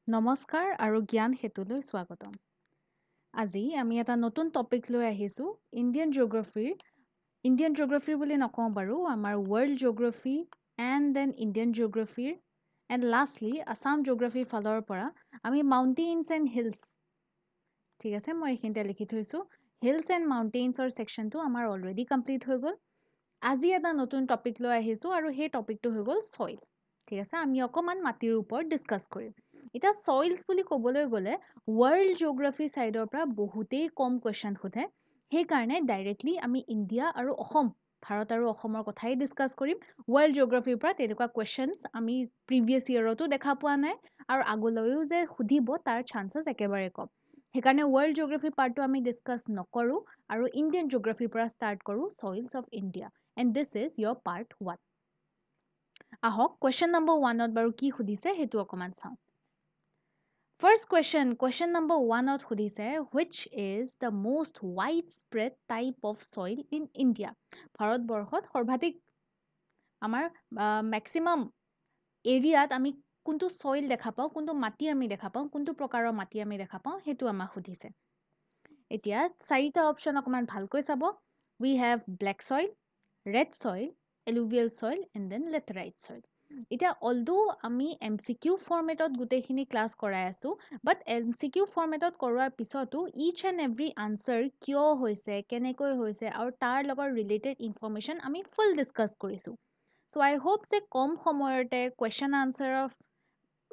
নমস্কাৰ আৰু জ্ঞান সেতুলৈ স্বাগতম। আজি আমি এটা নতুন টপিক লৈ আহিছোঁ ইণ্ডিয়ান জিঅ'গ্ৰাফিৰ বুলি নকওঁ বাৰু আমাৰ world geography and then Indian জিঅ'গ্ৰাফিৰ এণ্ড লাষ্টলি আছাম জিঅ'গ্ৰাফিৰ ফালৰ পৰা আমি মাউণ্টেইনছ এণ্ড হিলছ ঠিক আছে মই এইখিনিতে লিখি থৈছোঁ হিলছ এণ্ড মাউণ্টেইনছৰ ছেকশ্যনটো আমাৰ অলৰেডি কমপ্লিট হৈ গ'ল। আজি এটা নতুন টপিক লৈ আহিছোঁ আৰু সেই টপিকটো হৈ গ'ল ছইল। ঠিক আছে আমি অকণমান মাটিৰ ওপৰত ডিছকাছ কৰিম। এতিয়া ছইলছ বুলি ক'বলৈ গ'লে ৱৰ্ল্ড জিঅ'গ্ৰাফি ছাইডৰ পৰা বহুতেই কম কুৱেশ্যন সোধে সেইকাৰণে ডাইৰেক্টলি আমি ইণ্ডিয়া আৰু অসম ভাৰত আৰু অসমৰ কথাই ডিছকাছ কৰিম। ৱৰ্ল্ড জিঅ'গ্ৰাফিৰ পৰা তেনেকুৱা কুৱেশ্যনছ আমি প্ৰিভিয়াছ ইয়েৰতো দেখা পোৱা নাই আৰু আগলৈও যে সুধিব তাৰ চান্সেছ একেবাৰে কম। সেইকাৰণে ৱৰ্ল্ড জিঅ'গ্ৰাফি পাৰ্টটো আমি ডিছকাছ নকৰোঁ আৰু ইণ্ডিয়ান জিঅ'গ্ৰাফিৰ পৰা ষ্টাৰ্ট কৰোঁ soils of India and this is your part 1। আহক কুৱেশ্যন নম্বৰ 1ত বাৰু কি সুধিছে সেইটো অকণমান চাওঁ। First question number 1ত সুধিছে which is the most widespread type of soil in India? ভাৰতবৰ্ষত সৰ্বাধিক আমাৰ মেক্সিমাম এৰিয়াত আমি কোনটো ছইল দেখা পাওঁ কোনটো মাটি আমি দেখা পাওঁ কোনটো প্ৰকাৰৰ মাটি আমি দেখা পাওঁ সেইটো আমাক সুধিছে। এতিয়া চাৰিটা অপশ্যন অকণমান ভালকৈ চাব। We have black soil, red soil, alluvial soil and then laterite soil. এতিয়া অলদো আমি MCQ ফৰ্মেটত গোটেইখিনি ক্লাছ কৰাই আছোঁ বাট MCQ ফৰ্মেটত কৰোৱাৰ পিছতো ইচ এণ্ড এভৰি আনচাৰ কিয় হৈছে কেনেকৈ হৈছে আৰু তাৰ লগত ৰিলেটেড ইনফৰ্মেশ্যন আমি ফুল ডিছকাছ কৰিছোঁ। চ' আই হোপ যে কম সময়তে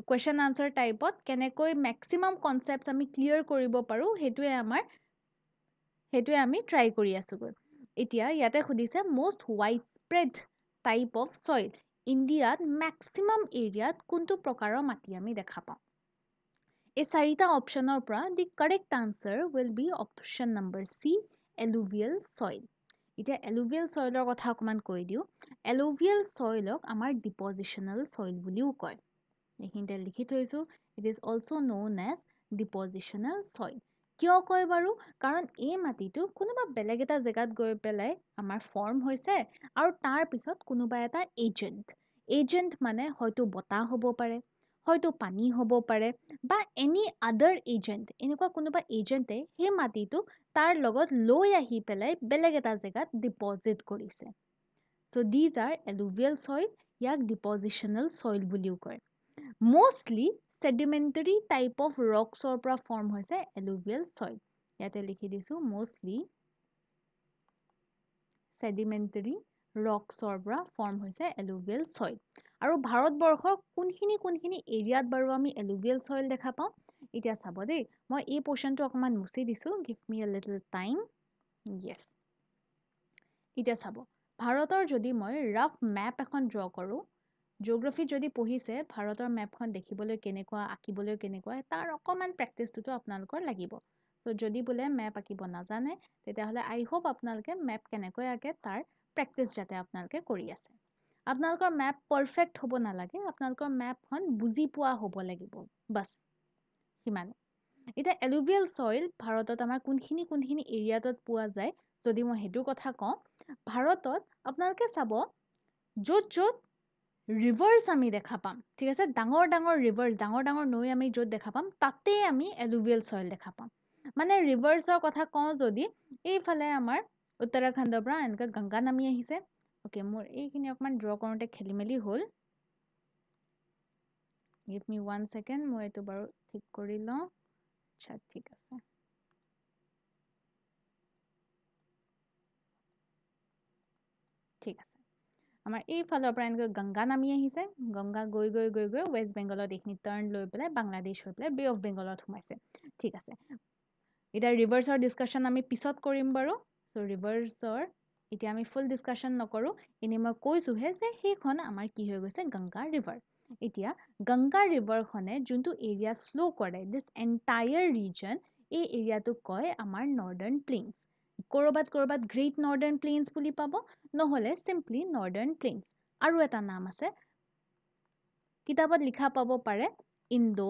কুৱেশ্যন আনচাৰ টাইপত কেনেকৈ মেক্সিমাম কনচেপ্টছ আমি ক্লিয়াৰ কৰিব পাৰোঁ সেইটোৱে আমি ট্ৰাই কৰি আছোঁগৈ। এতিয়া ইয়াতে সুধিছে মষ্ট ৱাইডস্প্ৰেড টাইপ অফ ছইল ইণ্ডিয়াত মেক্সিমাম এৰিয়াত কোনটো প্ৰকাৰৰ মাটি আমি দেখা পাওঁ। এই চাৰিটা অপশ্যনৰ পৰা the correct answer will be option number C alluvial soil. এতিয়া এলুভিয়েল ছইলৰ কথা অকণমান কৈ দিওঁ। এলুভিয়েল ছইলক আমাৰ ডিপজিশ্যনেল ছইল বুলিও কয়। এইখিনিতে লিখি থৈছোঁ it is also' known as depositional soil. কিয় কয় বাৰু কাৰণ এই মাটিটো কোনোবা বেলেগ এটা জেগাত গৈ পেলাই আমাৰ ফৰ্ম হৈছে আৰু তাৰ পিছত কোনোবা এটা এজেণ্ট মানে হয়তো বতাহ হ'ব পাৰে হয়তো পানী হ'ব পাৰে বা এনি আদাৰ এজেণ্ট এনেকুৱা কোনোবা এজেণ্টে সেই মাটিটো তাৰ লগত লৈ আহি পেলাই বেলেগ এটা জেগাত ডিপজিট কৰিছে। চ' দিজ আৰ এলুভিয়েল ছইল ইয়াক ডিপজিশ্যনেল ছইল বুলিও কয়। মষ্টলি ছেডিমেণ্টাৰী টাইপ অফ ৰকছৰ পৰা ফৰ্ম হৈছে এলুভিয়েল ছইল। ইয়াতে লিখি দিছোঁ মষ্টলি ছেডিমেণ্টাৰী ৰকছৰ পৰা ফৰ্ম হৈছে এলুভিয়েল ছইল। আৰু ভাৰতবৰ্ষৰ কোনখিনি এৰিয়াত বাৰু আমি এলুভিয়েল ছইল দেখা পাওঁ এতিয়া চাব দেই মই এই পৰ্শ্যনটো অকণমান মুচি দিছোঁ give me a little time. Yes এতিয়া চাব ভাৰতৰ যদি মই ৰাফ মেপ এখন ড্ৰ কৰোঁ জিঅ'গ্ৰাফী যদি পঢ়িছে ভাৰতৰ মেপখন দেখিবলৈ কেনেকুৱা আঁকিবলৈ কেনেকুৱা তাৰ অকণমান প্ৰেক্টিছটোতো আপোনালোকৰ লাগিব। চ' যদি বোলে মেপ আঁকিব নাজানে তেতিয়াহ'লে আই হোপ আপোনালোকে মেপ কেনেকৈ আঁকে তাৰ প্ৰেক্টিছ যাতে আপোনালোকে কৰি আছে। আপোনালোকৰ মেপ পাৰফেক্ট হ'ব নালাগে আপোনালোকৰ মেপখন বুজি পোৱা হ'ব লাগিব বাছ সিমানে। এতিয়া এলুভিয়েল ছইল ভাৰতত আমাৰ কোনখিনি এৰিয়াত পোৱা যায় যদি মই সেইটো কথা কওঁ ভাৰতত আপোনালোকে চাব য'ত ৰিভাৰ্ছ আমি দেখা পাম ঠিক আছে ডাঙৰ ৰিভাৰ্ছ ডাঙৰ নৈ আমি য'ত দেখা পাম তাতেই আমি এলুভিয়েল ছইল দেখা পাম। মানে ৰিভাৰ্ছৰ কথা কওঁ যদি এইফালে আমাৰ উত্তৰাখণ্ডৰ পৰা এনেকৈ গংগা নামি আহিছে অ'কে মোৰ এইখিনি অকণমান ড্ৰ কৰোঁতে খেলি মেলি হ'ল। গিভ মি 1 ছেকেণ্ড মই এইটো বাৰু ঠিক কৰি লওঁ। আচ্ছা ঠিক আছে ঠিক আছে আমাৰ এইফালৰ পৰা এনেকৈ গংগা নামি আহিছে গংগা গৈ ৱেষ্ট বেংগলত এইখিনি টাৰ্ণ লৈ পেলাই বাংলাদেশ হৈ পেলাই বে অফ বেংগলত সোমাইছে ঠিক আছে। এতিয়া ৰিভাৰ্ছৰ ডিছকাশ্যন আমি পিছত কৰিম বাৰু। চ' ৰিভাৰ্ছৰ এতিয়া আমি ফুল ডিছকাশ্যন নকৰোঁ এনেই মই কৈছোঁহে যে সেইখন আমাৰ কি হৈ গৈছে গংগা ৰিভাৰ। এতিয়া গংগা ৰিভাৰখনে যোনটো এৰিয়াত ফ্ল' কৰে দিছ এণ্টায়াৰ ৰিজন এই এৰিয়াটোক কয় আমাৰ নৰ্দাৰ্ণ প্লেইনছ। ক'ৰবাত গ্ৰেট নৰ্দাৰ্ণ প্লেইনছ বুলি পাব নহ'লে চিম্পলি নৰ্দাৰ্ণ প্লেইনছ আৰু এটা নাম আছে কিতাপত লিখা পাব পাৰে ইণ্ডো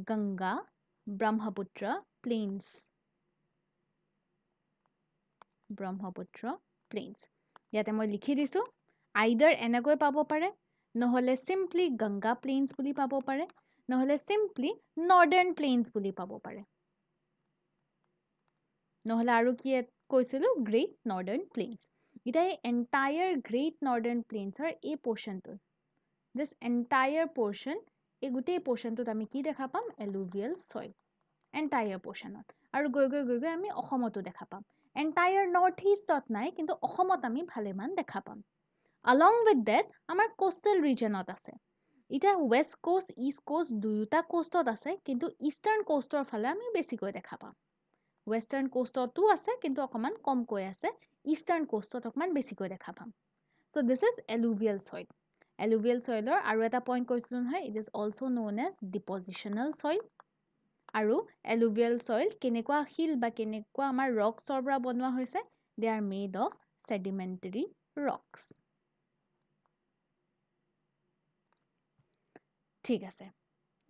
গংগা ব্ৰহ্মপুত্ৰ প্লেইনছ ইয়াতে মই লিখি দিছোঁ আইদাৰ এনেকৈ পাব পাৰে নহ'লে চিম্পলি গংগা প্লেইনছ বুলি পাব পাৰে নহলে simply northern plains বুলি পাব পাৰে নহলে আৰু কি কৈছিলো great northern plains এটা entire great northern plains এই portionটো this entire portion এই গোটেই portionটোত আমি কি দেখা পাম alluvial soil entire portionত আৰু গৈ গৈ আমি অসমতো দেখা পাম entire north eastত নাই কিন্তু অসমত আমি ভালেমান দেখা পাম along with that আমাৰ coastal regionত আছে এটা west coast east coast দুয়োটা coastত আছে কিন্তু eastern coastৰ ফালে আমি বেছিকৈ দেখা পাম western coastতো আছে কিন্তু অকমান কমকৈ আছে eastern coastত অকমান বেছিকৈ দেখা পাম so this is alluvial soil alluvial soilৰ আৰু এটা point কৈছিলো নহয় it is also known as depositional soil আৰু alluvial soil কেনেকুৱা শিল বা কেনেকুৱা আমাৰ ৰকছৰ পৰা বনোৱা হৈছে they are made of sedimentary rocks ঠিক আছে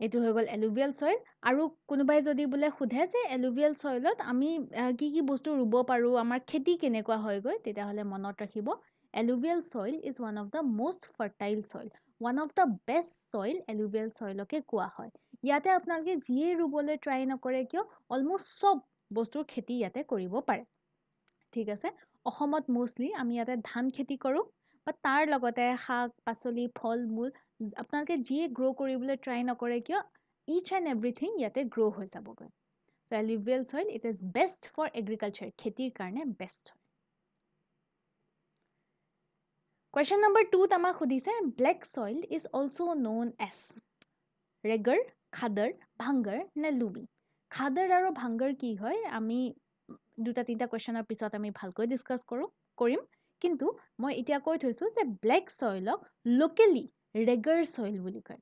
এটো হৈ গল alluvial soil আৰু কোনোবাই যদি বোলে খুধে যে alluvial soilত আমি কি কি বস্তু ৰুব পাৰো আমাৰ খেতি কেনেকুৱা হয় গৈ তেতিয়া হলে মনত ৰাখিব alluvial soil is one of the most fertile soil one of the best soil alluvial soilকে কোৱা হয় ইয়াতে আপোনালোকে যিয়ে ৰুবলৈ ট্ৰাই নকৰে কিয় অলমোষ্ট সব বস্তুৰ খেতি ইয়াতে কৰিব পাৰে ঠিক আছে অসমত মোষ্টলি আমি ইয়াতে ধান খেতি কৰো বা তাৰ লগতে শাক পাচলি ফল মূল আপোনালোকে যিয়ে গ্ৰো কৰিবলৈ ট্ৰাই নকৰে কিয় each and everything ইয়াতে গ্ৰো হৈ যাবগৈ so alluvial soil it is best for agriculture খেতিৰ কাৰণে best question number 2 তামা খুদিছে black soil is also known as ৰেগাৰ খাদৰ ভাংগাৰ নে লুবি খাদৰ আৰু ভাংগাৰ কি হয় আমি দুটা তিনটা কোৱেশ্চনৰ পিছত আমি ভালকৈ ডিসকাস কৰিম কিন্তু মই এতিয়া কৈ থৈছো যে ব্ল্যাক সয়েলক লোকেলি ৰেগাৰ সয়েল বুলি কয়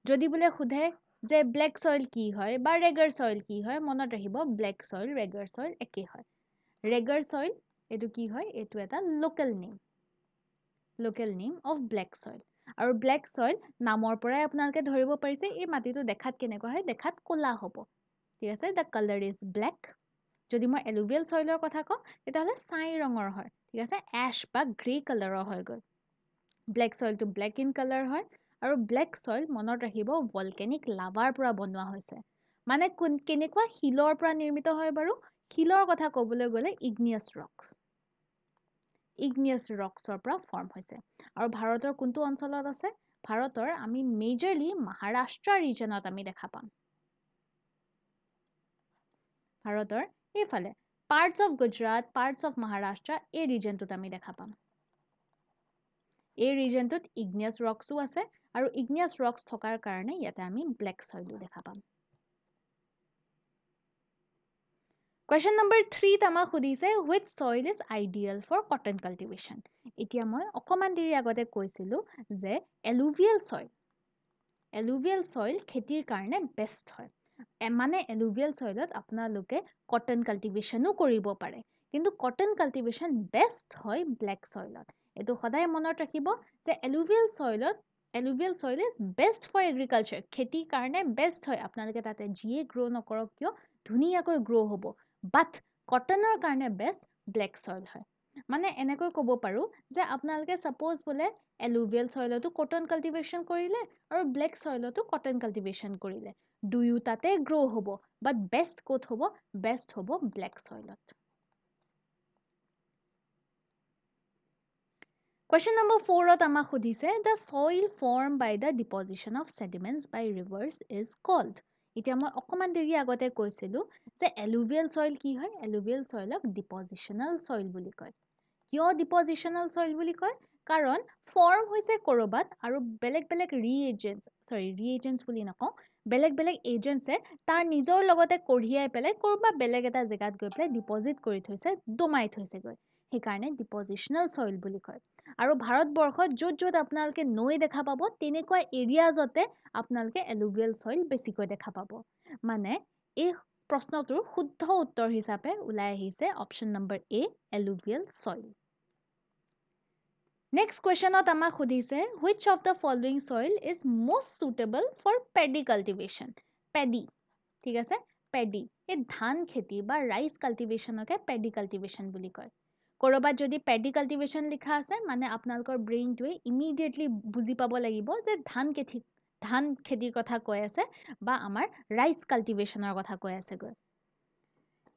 যদি বোলে খুধে যে ব্ল্যাক সয়েল কি হয় বা ৰেগাৰ সয়েল কি হয় মনত ৰাখিব ব্ল্যাক সয়েল ৰেগাৰ সয়েল একে হয় ৰেগাৰ সয়েল এটো কি হয় এটো এটা local name of black soil আৰু ব্ল্যাক সয়েল নামৰ পৰাই আপোনালোকে ধৰিব পাৰিছে এই মাটিটো দেখাত কেনেকুৱা হয় দেখাত কলা হ'ব ঠিক আছে the color is black যদি মই alluvial soilৰ কথা কওঁ তেতিয়াহলে ছাই ৰঙৰ হয় ঠিক আছে ash বা গ্ৰে কালাৰৰ হয় গৈ black soil to black in color হয় আৰু black soil মনত ৰাখিব volcanic lava পৰা বনোৱা হৈছে মানে কেনেকুৱা শিলৰ পৰা নিৰ্মিত হয় বাৰু শিলৰ কথা ক'বলৈ গ'লে igneous rocksৰ পৰা ফৰ্ম হৈছে আৰু ভাৰতৰ কোনটো অঞ্চলত আছে ভাৰতৰ আমি মেজৰলি মহাৰাষ্ট্ৰ ৰিজনত আমি দেখা পাম ভাৰতৰ এইফালে parts of Gujarat, parts of Maharashtra এই ৰিজনটোত আমি দেখা পাম এই ৰিজনটোত igneous rocksও আছে আৰু igneous rocks থকাৰ কাৰণে ইয়াতে আমি black soilও দেখা পাম question number 3 তামা খুদিছে which soil is ideal for cotton cultivation এতিয়া মই অকমান দেৰি আগতে কৈছিলো যে alluvial soil খেতিৰ কাৰণে best হয় মানে alluvial soilত আপোনালোকে cotton cultivationও কৰিব পাৰে কিন্তু cotton cultivation best হয় black soilত এটো সদায় মনত ৰাখিব যে alluvial soil is best for agriculture খেতিৰ কাৰণে best হয় আপোনালোকে তাতে যিয়ে grow নকৰক কিয় ধুনীয়াকৈ grow হ'ব but cottonৰ কাৰণে best black soil হয় মানে এনেকৈ ক'ব পাৰো যে আপোনালোকে suppose বোলে alluvial soilতো cotton cultivation কৰিলে আৰু black soilতো cotton cultivation কৰিলে দুয়োটাতে grow হ'ব but best ক'ত হ'ব best হ'ব black soilত question number 4 ত আমাক খুদিছে the soil formed by the deposition of sediments by rivers is called এতিয়া মই অকমান দেৰি আগতে কৈছিলো যে alluvial soil কি হয় alluvial soilক depositional soil বুলি কয় কিয় depositional soil বুলি কয় কাৰণ form হৈছে কৰবাত আৰু বেলেগ reagents বুলি নকওঁ বেলেগ agents তাৰ নিজৰ লগতে কঢ়িয়াই পেলাই কৰবা বেলেগ এটা জেগাত গৈ পেলাই ডিপজিট কৰি থৈছে দমাই থৈছে গৈ সেইকাৰণে depositional soil বুলি কয় আৰু ভাৰতবৰ্ষত য'ত আপোনালোকে নৈ দেখা পাব তেনেকুৱা এৰিয়াজতে আপোনালোকে alluvial soil বেছিকৈ দেখা পাব মানে এই প্ৰশ্নটোৰ শুদ্ধ উত্তৰ হিচাপে ওলাই আহিছে option number A alluvial soil Next questionত আমাক খুদিছে which of the following soil is most suitable for paddy cultivation paddy ঠিক আছে paddy এই ধান খেতি বা rice cultivationকে paddy cultivation বুলি কয় কৰবাত যদি paddy cultivation লিখা আছে মানে আপোনালোকৰ ব্ৰেইনটোৱে immediately বুজি পাব লাগিব যে ধান ধান খেতিৰ কথা কৈ আছে বা আমাৰ ৰাইচ কাল্টিভেশ্যনৰ কথা কৈ আছে গৈ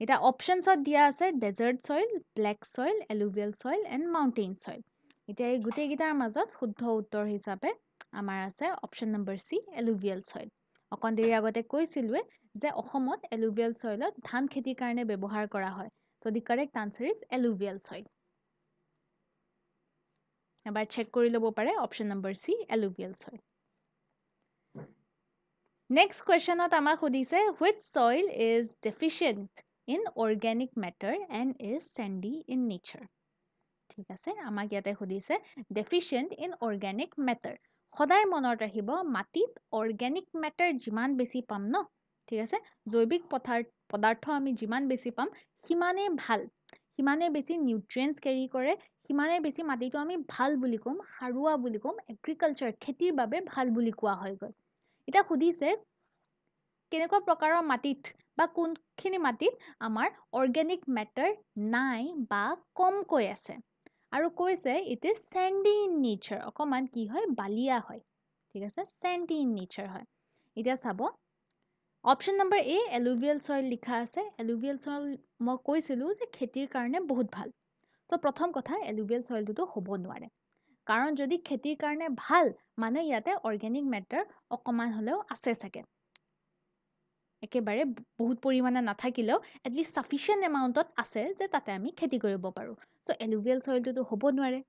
এটা অপশনছত দিয়া আছে desert soil black soil alluvial soil and mountain soil এতিয়া এই গোটেই গিটাৰ মাজত শুদ্ধ উত্তৰ হিচাপে আমাৰ আছে option number C alluvial soil অকন দেৰি আগতে কৈছিলুৱে যে অসমত এলুভিয়েল সয়েলত ধান খেতিৰ কাৰণে ব্যৱহাৰ কৰা হয় so the correct answer is alluvial soil এবাৰ চেক কৰি ল'ব পাৰে option number C alluvial soil next কোৱেশ্চনত আমাক সুধিছে which soil is deficient in organic matter and is sandy in nature ঠিক আছে আমাক ইয়াতে সুধিছে deficient in organic matter সদায় মনত ৰাখিব মাটিত organic matter যিমান বেছি পাম ন ঠিক আছে জৈৱিক পদাৰ্থ আমি যিমান বেছি পাম সিমানে ভাল সিমানে বেছি নিউট্ৰিয়েন্টস ক্যাৰি কৰে সিমানে বেছি মাটিটো আমি ভাল বুলি কম হাৰুৱা বুলি কম এগ্ৰিকালচাৰ খেতিৰ বাবে ভাল বুলি কোৱা হয় গৈ এটা সুধিছে কেনেকুৱা প্ৰকাৰৰ মাটিত বা কোনখিনি মাটিত আমাৰ অৰ্গেনিক মেটাৰ নাই বা কমকৈ আছে আৰু কৈছে it is sandy in nature অকমান কি হয় বালিয়া হয় ঠিক আছে sandy in nature হয় এতিয়া চাব অপশন নম্বৰ এ এলুভিয়েল সয়েল লিখা আছে এলুভিয়েল সয়েল মই কৈছিলো যে খেতিৰ কাৰণে বহুত ভাল তো প্ৰথম কথা এলুভিয়েল সয়েলটো হ'ব নোৱাৰে কাৰণ যদি খেতিৰ কাৰণে ভাল মানে ইয়াতে অৰ্গেনিক মেটাৰ অকমান হলেও আছে চাগে একেবাৰে বহুত পৰিমাণে নাথাকিলেও এটলিষ্ট সাফিচিয়েন্ট এমাউন্টত আছে যে তাতে আমি খেতি কৰিব পাৰো সো এলুভিয়েল সয়েলটো হ'ব নোৱাৰে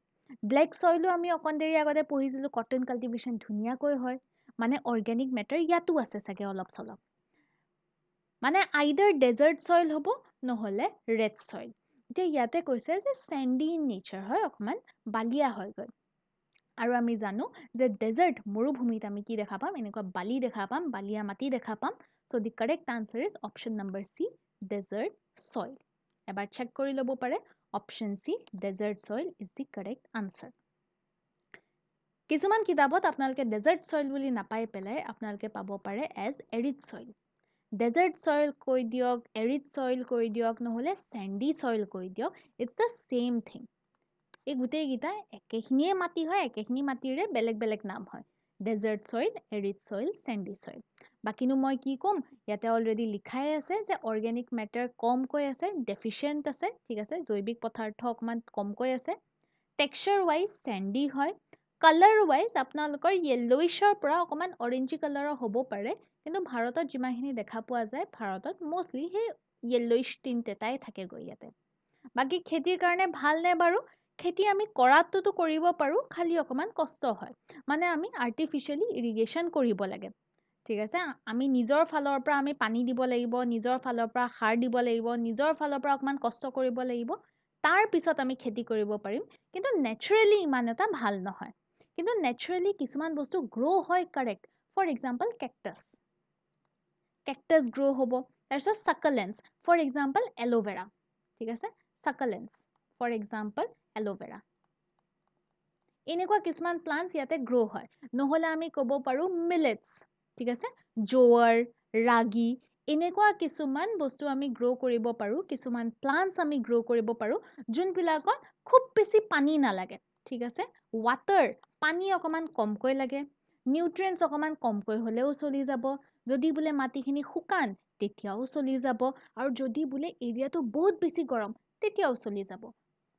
ব্ল্যাক সয়েলও আমি অকন দেৰি আগতে পঢ়িছিলো কটন কাল্টিভেশ্যন ধুনিয়াকৈ হয় মানে অৰ্গেনিক মেটাৰ ইয়াতো আছে চাগে অলপ চলপ মানে আইদাৰ ডেজাৰ্ট সয়েল হ'ব নহলে ৰেড সয়েল এতিয়া ইয়াতে কৈছে যে sandy in nature হয় অকমান বালিয়া হয় গৈ আৰু আমি জানো যে ডেজাৰ্ট মৰুভূমিত আমি কি দেখা পাম এনেকুৱা বালি দেখা পাম বালিয়া মাটি দেখা পাম so the correct answer is option number C desert soil এবাৰ চেক কৰি ল'ব পাৰে option C desert soil is the correct answer কিছুমান কিতাপত আপোনালোকে ডেজাৰ্ট সয়েল বুলি নাপাই পেলাই আপোনালোকে পাব পাৰে এজ এৰিড সয়েল ডেজাৰ্ট সয়েল কৈ দিয়ক এৰিড সয়েল কৈ দিয়ক নহলে sandy সয়েল কৈ দিয়ক ইটস দ্য সেম থিং এই গোটেই গিটা একেখিনিয়ে মাটি হয় একেখিনি মাটিৰে বেলেগ বেলেগ নাম হয় desert soil arid soil sandy soil বাকিনো মই কি কম ইয়াতে অলৰেডি লিখাই আছে যে অৰ্গেনিক মেটাৰ কমকৈ আছে ডেফিচিয়েন্ট আছে ঠিক আছে জৈৱিক পদাৰ্থ অকমান কমকৈ আছে টেক্সচাৰ ওয়াইজ sandy হয় কালাৰ ওয়াইজ আপোনালোকৰ yellowisher পৰা অকমান অৰেঞ্জি কালাৰৰ হ'ব পাৰে কিন্তু ভাৰতত যিমানখিনি দেখা পোৱা যায় ভাৰতত মোস্টলি হে yellowish tint এটাই থাকে গৈ ইয়াতে বাকি খেতিৰ কাৰণে ভাল নে বাৰু খেতি আমি কৰাটোতো কৰিব পাৰো খালি অকমান কষ্ট হয় মানে আমি আৰ্টিফিশিয়ালি ইৰিগেশ্যন কৰিব লাগে ঠিক আছে আমি নিজৰ ফালৰ পৰা আমি পানী দিব লাগিব নিজৰ ফালৰ পৰা সাৰ দিব লাগিব নিজৰ ফালৰ পৰা অকমান কষ্ট কৰিব লাগিব তাৰ পিছত আমি খেতি কৰিব পাৰিম কিন্তু নেচাৰেলি ইমান এটা ভাল নহয় কিন্তু নেচাৰেলি কিছুমান বস্তু গ্ৰো হয় correct for example cactus grow হ'ব তাৰপিছত সাকুলেন্টছ ফৰ এক্সাম্পল এলোভেৰা ঠিক আছে সাকুলেন্টছ ফৰ এক্সাম্পল এলোভেৰা এনেকুৱা কিছুমান প্লান্টস ইয়াতে গ্ৰো হয় নহলে আমি ক'ব পাৰো মিলেটস ঠিক আছে জোৱাৰ ৰাগি এনেকুৱা কিছুমান বস্তু আমি গ্ৰো কৰিব পাৰো কিছুমান প্লান্টস আমি গ্ৰো কৰিব পাৰো যোনবিলাকত খুব বেছি পানী নালাগে ঠিক আছে ওয়াটাৰ পানী অকমান কমকৈ লাগে নিউট্ৰিয়েন্টস অকমান কমকৈ হলেও চলি যাব যদি বোলে মাটিখিনি শুকান তেতিয়াও চলি যাব আৰু যদি বোলে এৰিয়াটো বহুত বেছি গৰম তেতিয়াও চলি যাব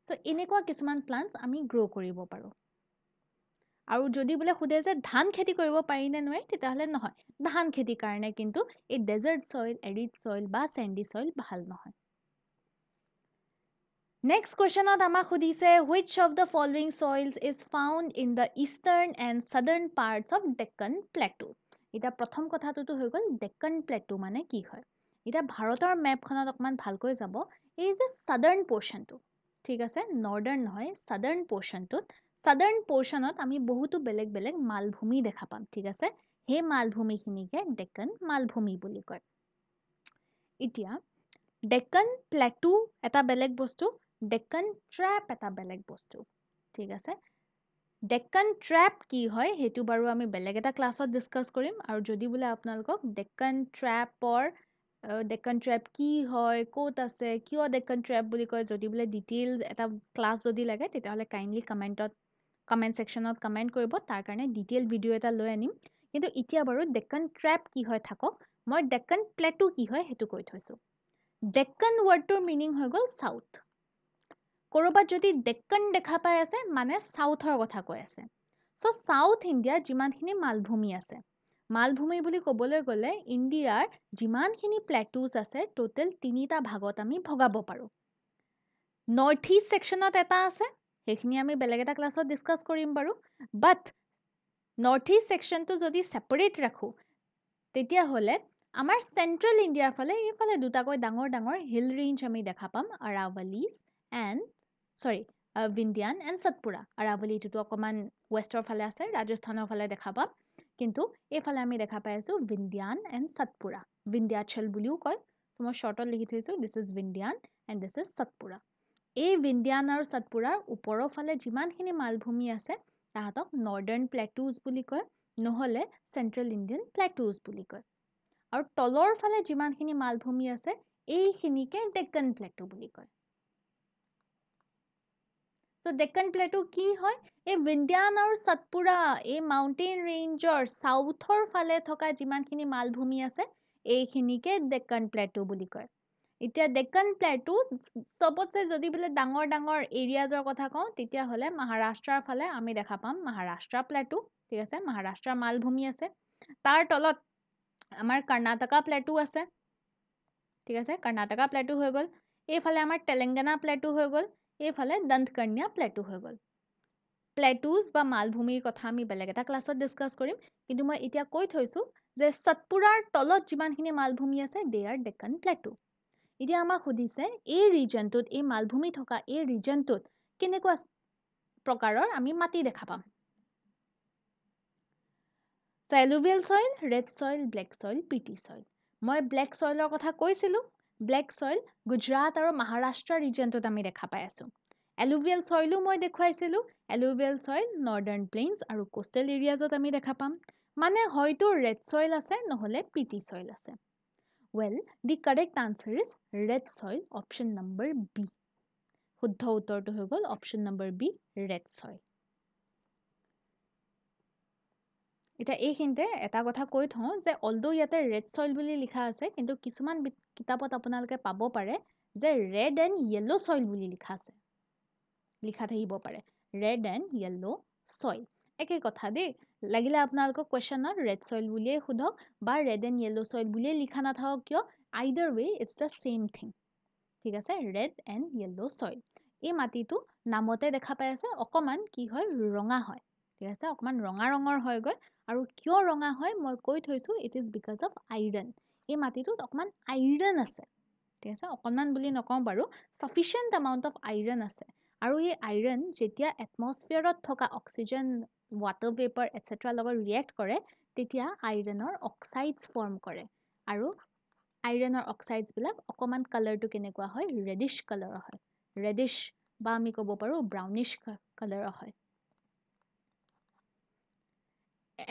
সো এনেকুৱা কিছুমান প্লান্টস আমি গ্ৰো কৰিব পাৰো আৰু যদি বোলে খুদে যে ধান খেতি কৰিব পাৰি নে নোৱাৰি তেতিয়াহলে নহয় ধান খেতিৰ কাৰণে কিন্তু এই ডেজাৰ্ট সয়েল এৰিড সয়েল বা sandy সয়েল ভাল নহয় নেক্সট কোৱেশ্চনত আমাক সুধিছে which of the following soils is found in the eastern and southern parts of Deccan Plateau এটা প্ৰথম কথাটো হৈ গল Deccan Plateau মানে কি হয় এটা ভাৰতৰ মেপখনত অকমান ভালকৈ যাব এই যে southern portionটো ঠিক আছে northern নহয় southern portionত আমি বহুতো বেলেগ বেলেগ মালভূমি দেখা পাম ঠিক আছে হে মালভূমিখিনিকে Deccan মালভূমি বুলি কয় এতিয়া Deccan Plateau এটা বেলেগ বস্তু Deccan Trap এটা বেলেগ বস্তু ঠিক আছে Deccan Trap কি হয় হেতু বাৰু আমি বেলেগ এটা ক্লাছত ডিসকাস কৰিম আৰু যদি বোলে আপোনালোকক Deccan Trap কি হয় ক'ত আছে কিয় Deccan Trap বুলি কয় যদি বোলে ডিটেইল এটা ক্লাছ যদি লাগে তেতিয়াহলে কাইন্ডলি কমেন্ট সেকশনত কমেন্ট কৰিব তাৰ কাৰণে ডিটেইল ভিডিও এটা লৈ আনিম কিন্তু এতিয়া বাৰু ডেক্কান ট্ৰেপ কি হয় থাকক মই ডেক্কান প্লেটু কি হয় সেইটো কৈ থৈছো ডেক্কান ৱৰ্ডটোৰ মিনিং হৈ গ'ল সাউথ কৰবাত যদি ডেক্কান দেখা পাই আছে মানে সাউথৰ কথা কৈ আছে সো সাউথ ইণ্ডিয়াৰ যিমানখিনি মালভূমি আছে মালভূমি বুলি ক'বলৈ গ'লে ইণ্ডিয়াৰ যিমানখিনি প্লেটুজ আছে টোটেল 3টা ভাগত আমি ভগাব পাৰো নৰ্থ ইষ্ট সেকশনত এটা আছে সেইখিনি আমি বেলেগ এটা ক্লাছত ডিসকাস কৰিম বাৰু বাট নৰ্থ ইষ্ট সেকশনটো যদি সেপাৰেট ৰাখো তেতিয়া হলে আমাৰ সেন্ট্ৰেল ইণ্ডিয়াৰ ফালে এইফালে দুটাকৈ ডাঙৰ ডাঙৰ হিল ৰেঞ্জ আমি দেখা পাম আৰাৱলীজ এণ্ড ভিন্ধ্যান এণ্ড সতপুৰা আৰাৱলীটো অকমান ৱেষ্টৰ ফালে আছে ৰাজস্থানৰ ফালে দেখা পাম কিন্তু এইফালে আমি দেখা পাই আছো ভিন্ধ্যান এণ্ড সতপুৰা ভিন্ধ্যাচল বুলিও কয় মই শৰ্টত লিখি থৈছো this is Vindhyan and this is Satpura এই ভিন্ধ্যান আৰু সতপুৰাৰ ওপৰৰ ফালে যিমানখিনি মালভূমি আছে তাহাতক নৰ্দাৰ্ণ প্লেটুজ বুলি কয় নহলে সেন্ট্ৰেল ইণ্ডিয়ান প্লেটুজ বুলি কয় আৰু তলৰ ফালে যিমানখিনি মালভূমি আছে এইখিনিকে ডেক্কান প্লেটু বুলি কয় সো ডেক্কান প্লেটু কি হয় এই ভিন্ধ্যান আৰু সতপুৰা এই মাউণ্টেইন ৰেঞ্জৰ সাউথৰ ফালে থকা যিমানখিনি মালভূমি আছে এইখিনিকে ডেক্কান প্লেটু বুলি কয় এতিয়া ডেক্কান প্লেটু সবতছে যদি বোলে ডাঙৰ ডাঙৰ এৰিয়াজৰ কথা কওঁ তেতিয়া হলে মহাৰাষ্ট্ৰৰ ফালে আমি দেখা পাম মহাৰাষ্ট্ৰ প্লেটু ঠিক আছে মহাৰাষ্ট্ৰৰ মালভূমি আছে তাৰ তলত আমাৰ কৰ্ণাটকা প্লেটু আছে ঠিক আছে কৰ্ণাটকা প্লেটু হৈ গ'ল এইফালে আমাৰ তেলেংগানা প্লেটু হৈ গ'ল এইফালে দন্তকন্যা প্লেটু হৈ গ'ল প্লেটুজ বা মালভূমিৰ কথা আমি বেলেগ এটা ক্লাছত ডিসকাস কৰিম কিন্তু মই এতিয়া কৈ থৈছো যে সতপুৰাৰ তলত যিমানখিনি মালভূমি আছে দে আৰ ডেক্কান প্লেটু এতিয়া আমাক সুধিছে এই ৰিজনটোত এই মালভূমি থকা এই ৰিজনটোত কেনেকুৱা প্ৰকাৰৰ আমি মাটি দেখা পাম alluvial soil red soil black soil peaty soil মই ব্লেক সইলৰ কথা কৈছিলো ব্লেক সইল গুজৰাট আৰু মহাৰাষ্ট্ৰ ৰিজনটোত আমি দেখা পাই আছো এলুভিয়েল সইলো মই দেখুৱাইছিলো এলুভিয়েল সইল নৰ্দাৰ্ণ প্লেইনছ আৰু কোষ্টেল এৰিয়াজত আমি দেখা পাম মানে হয়তো ৰেড সইল আছে নহলে পিটি সইল আছে Well, the correct answer is red soil, option number B. শুদ্ধ উত্তৰটো হৈ গ'ল option number B, red soil. এতিয়া এইখিনিতে এটা কথা কৈ থওঁ যে অলদো ইয়াতে red soil বুলি লিখা আছে কিন্তু কিছুমান কিতাপত আপোনালোকে পাব পাৰে যে red and yellow soil বুলি লিখা আছে লিখা থাকিব পাৰে red and yellow soil একে কথা দেই লাগিলে আপোনালোকক কোৱেশ্চনত red soil বুলিয়ে সোধক বা red and yellow soil বুলিয়ে লিখা নাথাকক কিয় either way it's the same thing ঠিক আছে red and yellow soil এই মাটিটো নামতে দেখা পাই আছে অকমান কি হয় ৰঙা হয় ঠিক আছে অকমান ৰঙা ৰঙৰ হয় গৈ আৰু কিয় ৰঙা হয় মই কৈ থৈছো it is because of iron এই মাটিটোত অকমান আইৰন আছে ঠিক আছে অকমান বুলি নকওঁ বাৰু sufficient amount of iron আছে আৰু এই আইৰন যেতিয়া এটমস্ফিয়াৰত থকা অক্সিজেন water vapor etc লগত ৰিয়েক্ট কৰে তেতিয়া আইৰনৰ অক্সাইডছ ফৰ্ম কৰে আৰু আইৰনৰ অক্সাইডছ বিলাক অকমান কালাৰটো কেনেকুৱা হয় ৰেডিশ কালাৰৰ হয় ৰেডিশ বা আমি ক'ব পাৰো ব্ৰাউনিশ কালাৰৰ হয়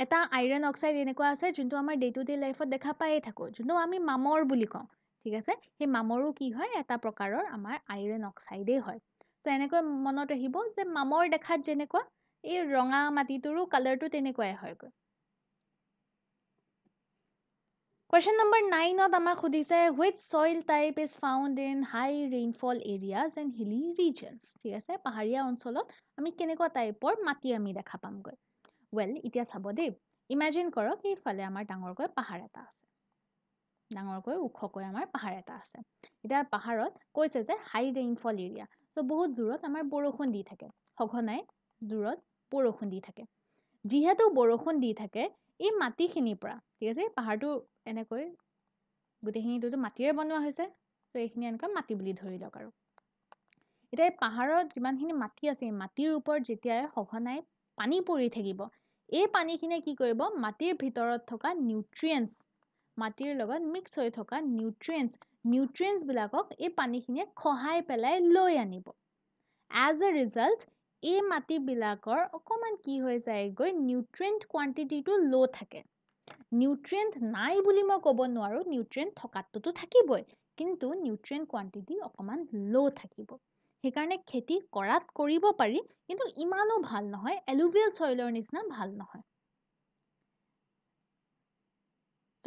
এটা আইৰন অক্সাইড এনেকুৱা আছে যোনটো আমাৰ ডে টু ডে লাইফত দেখা পায়ে থাকো যোনটো আমি মামৰ বুলি কওঁ ঠিক আছে সেই মামৰো কি হয় এটা প্ৰকাৰৰ আমাৰ আইৰন অক্সাইডে হয় তো এনেকৈ মনত আহিব যে মামৰ দেখাত যেনেকুৱা এই ৰঙা মাটিটোৰো কালাৰটো তেনেকুৱাই হয় Question number 9 ত আমাক সুধিছে which soil type is found in high rainfall areas and hilly regions ঠিক আছে পাহাৰীয়া অঞ্চলত আমি কেনেকুৱা টাইপৰ মাটি আমি দেখা পামগৈ well এতিয়া চাব দেই ইমাজিন কৰক এইফালে আমাৰ ডাঙৰকৈ পাহাৰ এটা আছে ডাঙৰকৈ ওখকৈ আমাৰ পাহাৰ এটা আছে এতিয়া পাহাৰত কৈছে যে হাই ৰেইনফল এৰিয়া সো বহুত দূৰত আমাৰ বৰষুণ দি থাকে সঘনাই দূৰত বৰষুণ দি থাকে যিহেতু বৰষুণ দি থাকে এই মাটিখিনিৰ পৰা ঠিক আছে পাহাৰটো এনেকৈ গোটেইখিনিটো মাটিৰে বনোৱা হৈছে তো এইখিনি এনেকৈ মাটি বুলি ধৰি লওক আৰু এতিয়া পাহাৰত যিমানখিনি মাটি আছে মাটিৰ ওপৰত যেতিয়া সঘনাই পানী পৰি থাকিব এই পানীখিনিয়ে কি কৰিব মাটিৰ ভিতৰত থকা নিউট্ৰিয়েন্টছ মাটিৰ লগত মিক্স হৈ থকা নিউট্ৰিয়েন্টছ বিলাকক এই পানীখিনিয়ে খহাই পেলাই লৈ আনিব as a result এই মাটিবিলাকৰ অকমান কি হৈ যায়গৈ নিউট্ৰিয়েন্ট কোৱান্টিটিটো লো থাকে নিউট্ৰিয়েন্ট নাই বুলি মই ক'ব নোৱাৰো নিউট্ৰিয়েন্ট থকাটোতো থাকিবই কিন্তু নিউট্ৰিয়েন্ট কোৱান্টিটি অকমান লো থাকিব সেইকাৰণে খেতি কৰাত কৰিব পাৰি কিন্তু ইমানো ভাল নহয় এলুভিয়েল সইলৰ নিচিনা ভাল নহয়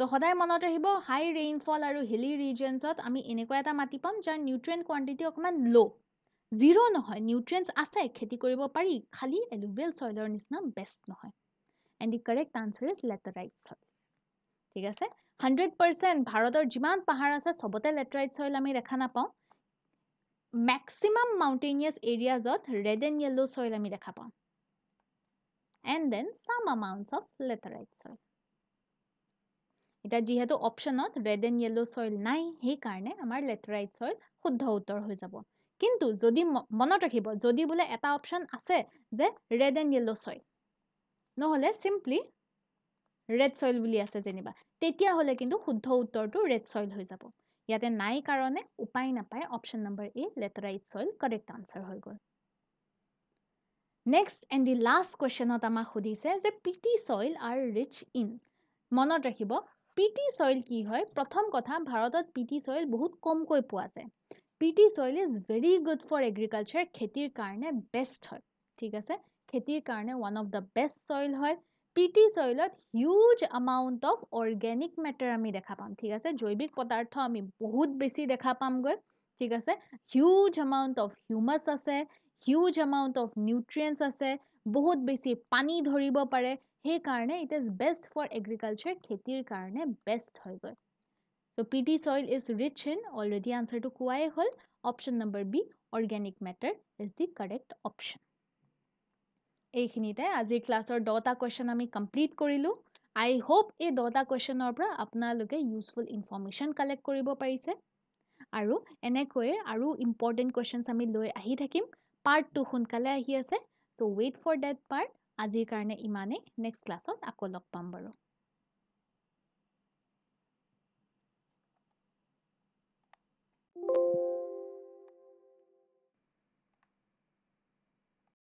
So সদায় মনত ৰাখিব হাই ৰেইনফল আৰু হিলি ৰিজনছত আমি এনেকুৱা এটা মাটি পাম যাৰ নিউট্ৰিয়েণ্ট কোৱান্টিটি অকমান লো জিৰো নহয় নিউট্ৰিয়েণ্টছ আছে খেতি কৰিব পাৰি খালি এলুভিয়েল সইলৰ নিচিনা বেষ্ট নহয় and the correct answer is laterite soil ঠিক আছে 100% ভাৰতৰ যিমান পাহাৰ আছে সবতে লেটাৰাইট সইল আমি দেখা নাপাওঁ maximum mountainous areas of red and yellow soil আমি দেখা পাওঁ and then some amounts of laterite soil এটা যিহেতু অপশনত red and yellow soil নাই সেই কাৰণে আমাৰ laterite soil শুদ্ধ উত্তৰ হৈ যাব কিন্তু যদি মনত ৰাখিব যদি বোলে এটা অপশন আছে যে red and yellow soil নহলে simply red soil বুলি আছে যেনিবা তেতিয়া হলে কিন্তু শুদ্ধ উত্তৰটো red soil হৈ যাব ইয়াতে নাই কাৰণে উপায় নাপায় অপশন নম্বৰ এ লেটাৰাইট সইল কাৰেক্ট আনসাৰ হৈ গল নেক্সট এণ্ড দি লাষ্ট কুৱেশ্যনত আমাক সুধিছে যে পিটি সইল আৰ ৰিচ ইন মনত ৰাখিব পিটি সইল কি হয় প্ৰথম কথা ভাৰতত পিটি সইল বহুত কমকৈ পোৱা যায় peaty soil is very good for agriculture খেতিৰ কাৰণে বেষ্ট হয় ঠিক আছে খেতিৰ কাৰণে one of the best soil হয় পিটি সইলত huge amount of organic matter আমি দেখা পাম ঠিক আছে জৈৱিক পদাৰ্থ আমি বহুত বেছি দেখা পামগৈ ঠিক আছে হিউজ এমাউণ্ট অফ হিউমাছ আছে হিউজ এমাউণ্ট অফ নিউট্ৰিয়েণ্টছ আছে বহুত বেছি পানী ধৰিব পাৰে সেইকাৰণে it is best for agriculture খেতিৰ কাৰণে বেষ্ট হয় গৈ So PT soil is rich in already answer to কোৱাই হল option number B organic matter is the correct option এইখিনিতে আজিৰ ক্লাছৰ 10টা কোৱেশ্যন আমি কমপ্লিট কৰিলো আই হোপ এই 10টা কোৱেশ্যনৰ পৰা আপোনালোকে ইউজফুল ইনফৰমেশ্যন কালেক্ট কৰিব পাৰিছে আৰু এনেকৈ আৰু ইম্পৰ্টেণ্ট কুৱেশ্যনছ আমি লৈ আহি থাকিম পাৰ্ট 2 সোনকালে আহি আছে চ' ৱেইট ফৰ ডেট পাৰ্ট আজিৰ কাৰণে ইমানেই নেক্সট ক্লাছত আকৌ লগ পাম বাৰু